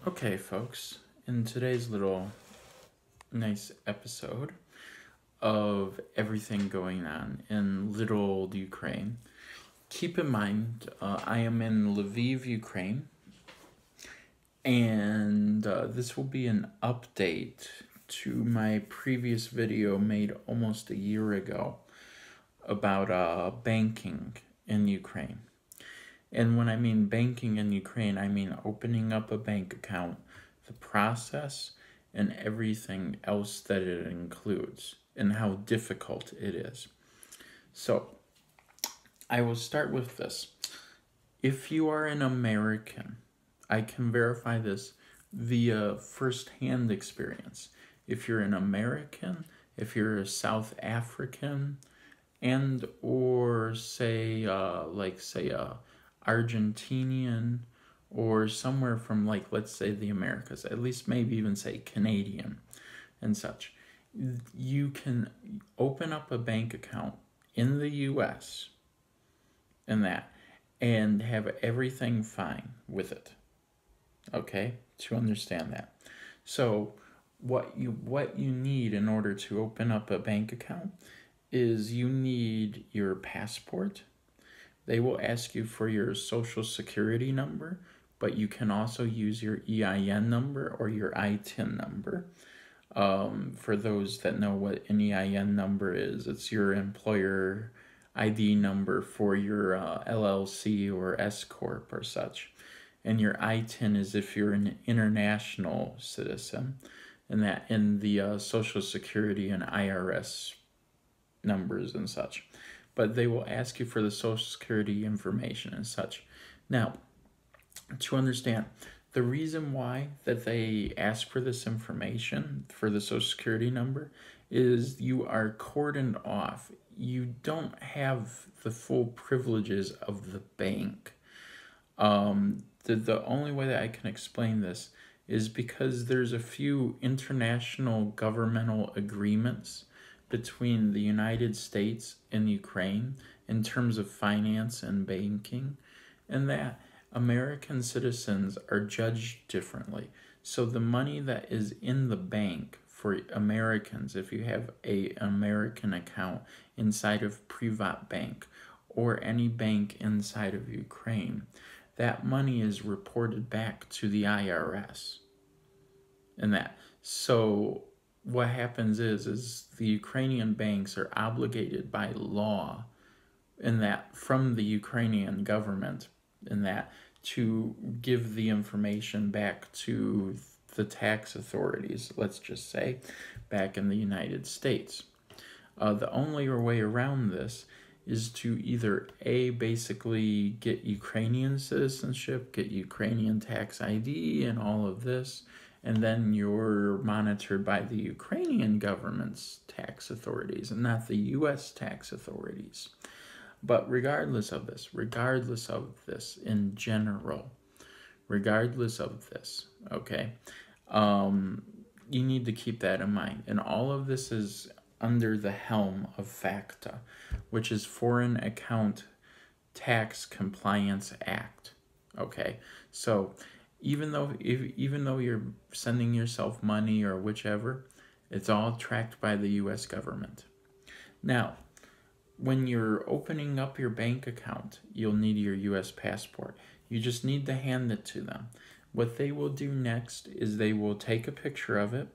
Okay, folks, in today's little nice episode of everything going on in little old Ukraine, keep in mind I am in Lviv, Ukraine, and this will be an update to my previous video made almost a year ago about banking in Ukraine. And when I mean banking in Ukraine, I mean opening up a bank account, the process, and everything else that it includes, and how difficult it is. So, I will start with this. If you are an American, I can verify this via first-hand experience. If you're an American, if you're a South African, and or say Argentinian, or somewhere from, like, let's say the Americas, at least maybe even say Canadian and such, you can open up a bank account in the US and have everything fine with it. Okay, to understand that. So what you need in order to open up a bank account is you need your passport. They will ask you for your social security number, but you can also use your EIN number or your ITIN number. For those that know what an EIN number is, it's your employer ID number for your LLC or S Corp or such. And your ITIN is if you're an international citizen, and that in the Social Security and IRS numbers and such. But they will ask you for the Social Security information and such. Now, to understand, the reason why that they ask for this information, for the Social Security number, is you are cordoned off. You don't have the full privileges of the bank. The only way that I can explain this is because there's a few international governmental agreements between the United States and Ukraine in terms of finance and banking, and that American citizens are judged differently. So the money that is in the bank for Americans, if you have an American account inside of Privat Bank or any bank inside of Ukraine, that money is reported back to the IRS. And that. So what happens is the Ukrainian banks are obligated by law in that from the Ukrainian government in that to give the information back to the tax authorities, let's just say, back in the United States. The only way around this is to either basically get Ukrainian citizenship, get Ukrainian tax ID and all of this, and then you're monitored by the Ukrainian government's tax authorities and not the US tax authorities. But regardless of this in general, okay, you need to keep that in mind. And all of this is under the helm of FACTA, which is Foreign Account Tax Compliance Act. Okay, so even though you're sending yourself money or whichever, it's all tracked by the U.S. government. Now, when you're opening up your bank account, you'll need your U.S. passport. You just need to hand it to them. What they will do next is they will take a picture of it.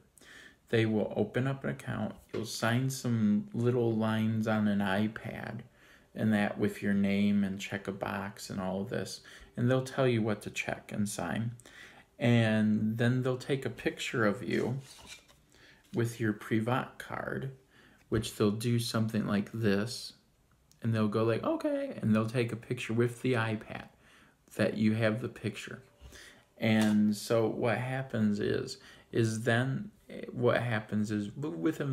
They will open up an account. You'll sign some little lines on an iPad, and that with your name and check a box and all of this. And they'll tell you what to check and sign. And then they'll take a picture of you with your Privat card, which they'll do something like this. And they'll go like, okay. And they'll take a picture with the iPad that you have the picture. And so what happens is within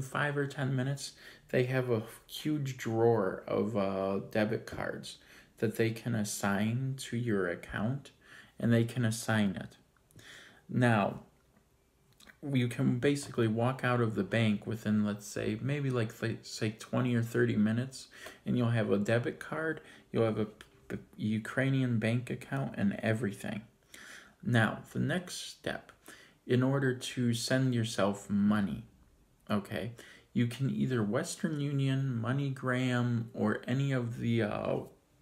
5 or 10 minutes, they have a huge drawer of debit cards that they can assign to your account, and they can assign it. Now, you can basically walk out of the bank within, let's say, maybe say 20 or 30 minutes, and you'll have a debit card, you'll have a Ukrainian bank account, and everything. Now, the next step, in order to send yourself money, okay, you can either Western Union, MoneyGram, or any of the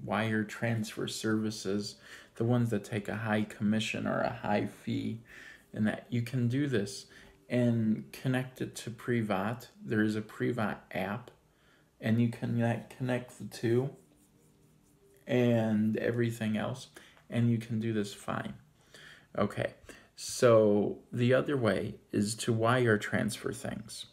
wire transfer services, the ones that take a high commission or a high fee, and that you can do this and connect it to Privat. There is a Privat app, and you can connect the two and everything else, and you can do this fine. Okay, so the other way is to wire transfer things,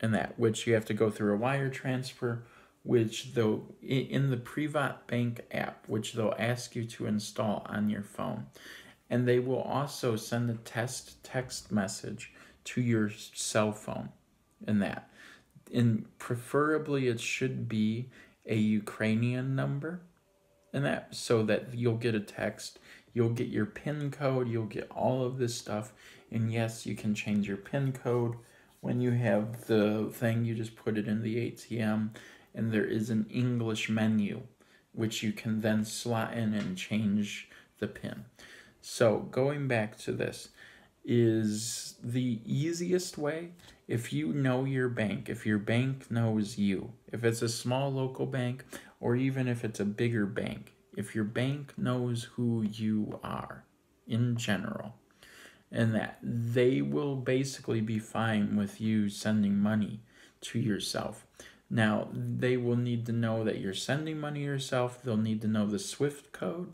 and that which you have to go through a wire transfer, which though in the Privat Bank app, which they'll ask you to install on your phone, and they will also send a text message to your cell phone, and that, and preferably it should be a Ukrainian number, and that, so that you'll get a text, you'll get your PIN code, you'll get all of this stuff. And yes, you can change your PIN code when you have the thing. You just put it in the ATM, and there is an English menu which you can then slot in and change the PIN. So going back to this, is the easiest way. If you know your bank, if your bank knows you, if it's a small local bank, or even if it's a bigger bank, if your bank knows who you are in general, and that they will basically be fine with you sending money to yourself. Now, they will need to know that you're sending money yourself. They'll need to know the SWIFT code.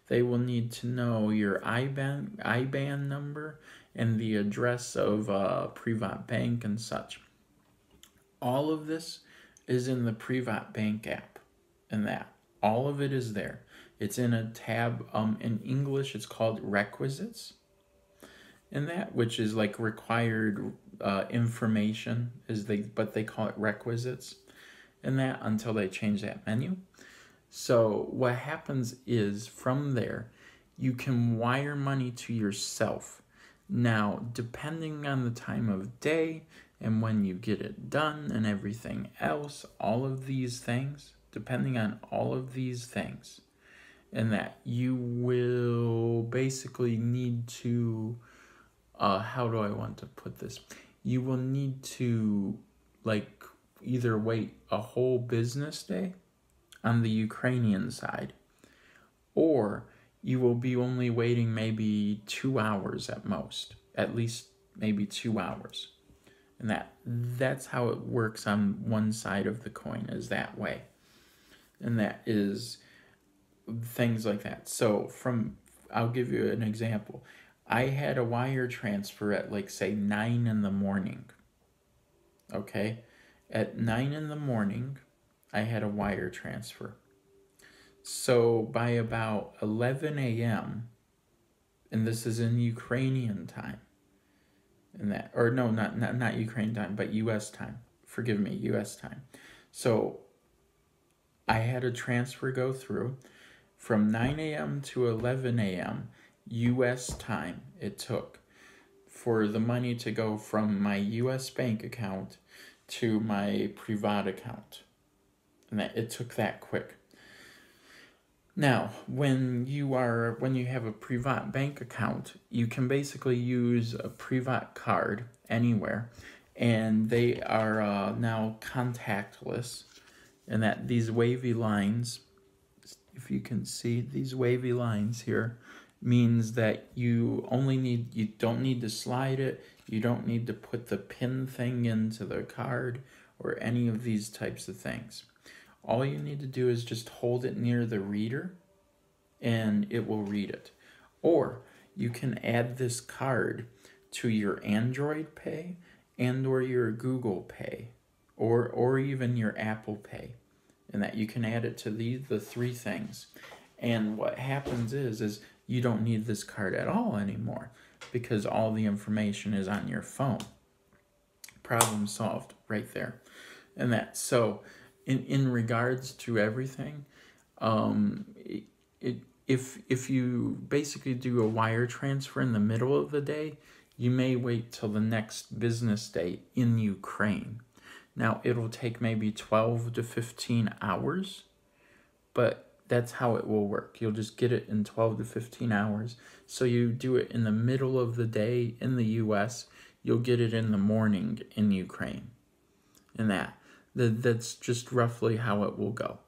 They will need to know your IBAN number and the address of Privat Bank and such. All of this is in the Privat Bank app, and that all of it is there. It's in a tab. In English, it's called Requisites, and that, which is like required information, but they call it Requisites, and that until they change that menu. So what happens is from there, you can wire money to yourself. Now, depending on the time of day and when you get it done and everything else, all of these things, depending on all of these things, and that you will basically need to, how do I want to put this? You will need to like either wait a whole business day on the Ukrainian side, or you will be only waiting maybe 2 hours at most, at least maybe 2 hours. And that's how it works on one side of the coin, is that way. And that is things like that. So I'll give you an example. I had a wire transfer at like say 9 in the morning. Okay? At 9 in the morning, I had a wire transfer. So by about 11 a.m., and this is in Ukrainian time, and that, or no, not Ukrainian time, but U.S. time. Forgive me, U.S. time. So I had a transfer go through from 9 a.m. to 11 a.m. U.S. time. It took for the money to go from my U.S. bank account to my Privat account. And that it took that quick. Now, when you have a Privat bank account, you can basically use a Privat card anywhere, and they are now contactless, and that these wavy lines, if you can see these wavy lines here, means that you don't need to slide it, you don't need to put the PIN thing into the card or any of these types of things. All you need to do is just hold it near the reader and it will read it. Or you can add this card to your Android Pay and or your Google Pay or even your Apple Pay. And that you can add it to the three things. And what happens is you don't need this card at all anymore because all the information is on your phone. Problem solved right there. And that, so in regards to everything, if you basically do a wire transfer in the middle of the day, you may wait till the next business day in Ukraine. Now, it'll take maybe 12 to 15 hours, but that's how it will work. You'll just get it in 12 to 15 hours. So you do it in the middle of the day in the US, you'll get it in the morning in Ukraine. And that's just roughly how it will go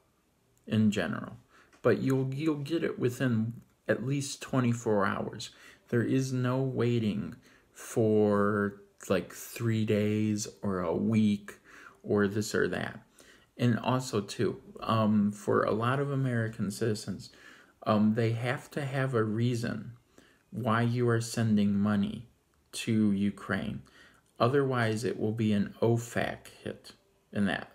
in general. But you'll get it within at least 24 hours. There is no waiting for like 3 days or a week or this or that. And also too, for a lot of American citizens, they have to have a reason why you are sending money to Ukraine. Otherwise, it will be an OFAC hit in that,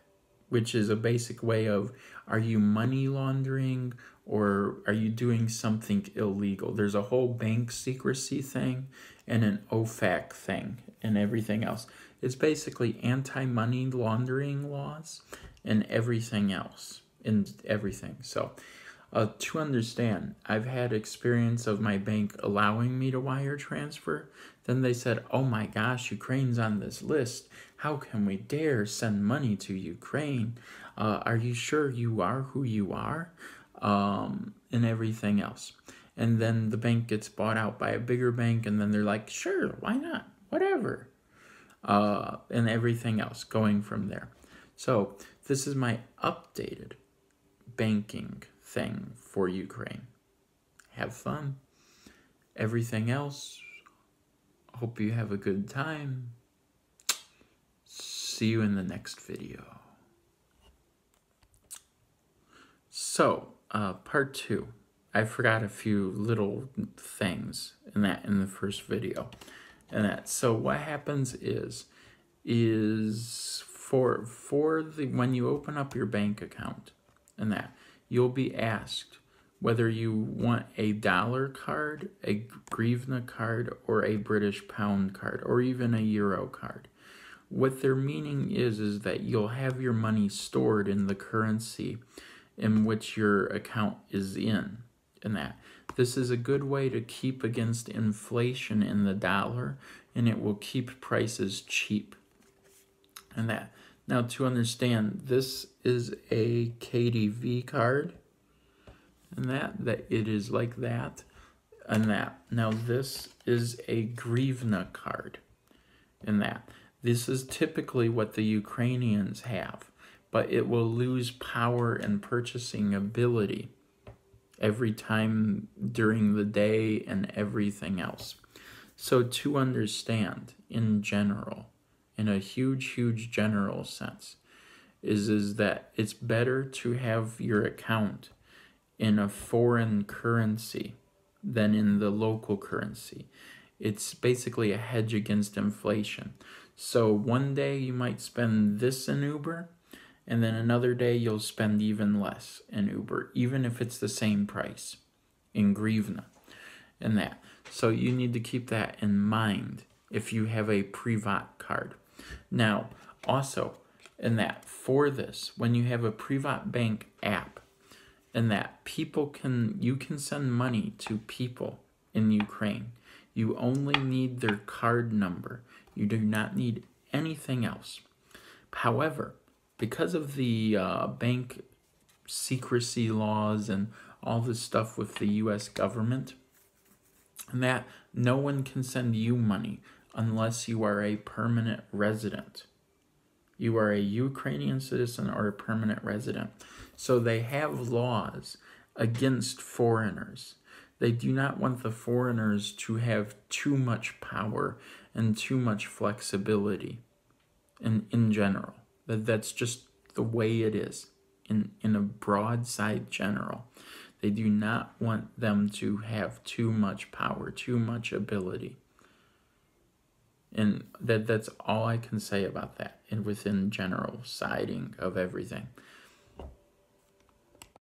which is a basic way of, are you money laundering or are you doing something illegal? There's a whole bank secrecy thing and an OFAC thing and everything else. It's basically anti-money laundering laws and everything else, and everything. So to understand, I've had experience of my bank allowing me to wire transfer. Then they said, oh my gosh, Ukraine's on this list. How can we dare send money to Ukraine? Are you sure you are who you are? And everything else. And then the bank gets bought out by a bigger bank, and then they're like, sure, why not? Whatever. And everything else going from there. So this is my updated banking thing for Ukraine. Have fun. Everything else, hope you have a good time. See you in the next video. So, part 2. I forgot a few little things in the first video. So what happens is when you open up your bank account you'll be asked whether you want a dollar card, a hryvnia card, or a British pound card, or even a euro card. What their meaning is that you'll have your money stored in the currency in which your account is in. This is a good way to keep against inflation in the dollar, and it will keep prices cheap. Now, to understand, this is a KDV card, and that it is like that, and that. Now, this is a hryvnia card, and this is typically what the Ukrainians have, but it will lose power and purchasing ability every time during the day and everything else. So to understand in general, in a huge general sense, is that it's better to have your account in a foreign currency than in the local currency. It's basically a hedge against inflation. So one day you might spend this in Uber, and then another day you'll spend even less in Uber, even if it's the same price in hryvnia and So you need to keep that in mind if you have a Privat card. Now, also, for this, when you have a Privat bank app, you can send money to people in Ukraine. You only need their card number. You do not need anything else. However, because of the bank secrecy laws and all this stuff with the U.S. government, no one can send you money unless you are a permanent resident. You are a Ukrainian citizen or a permanent resident. So they have laws against foreigners. They do not want the foreigners to have too much power and too much flexibility in general. That's just the way it is in a broad side general. They do not want them to have too much power, too much ability. And that's all I can say about that, and within general siding of everything.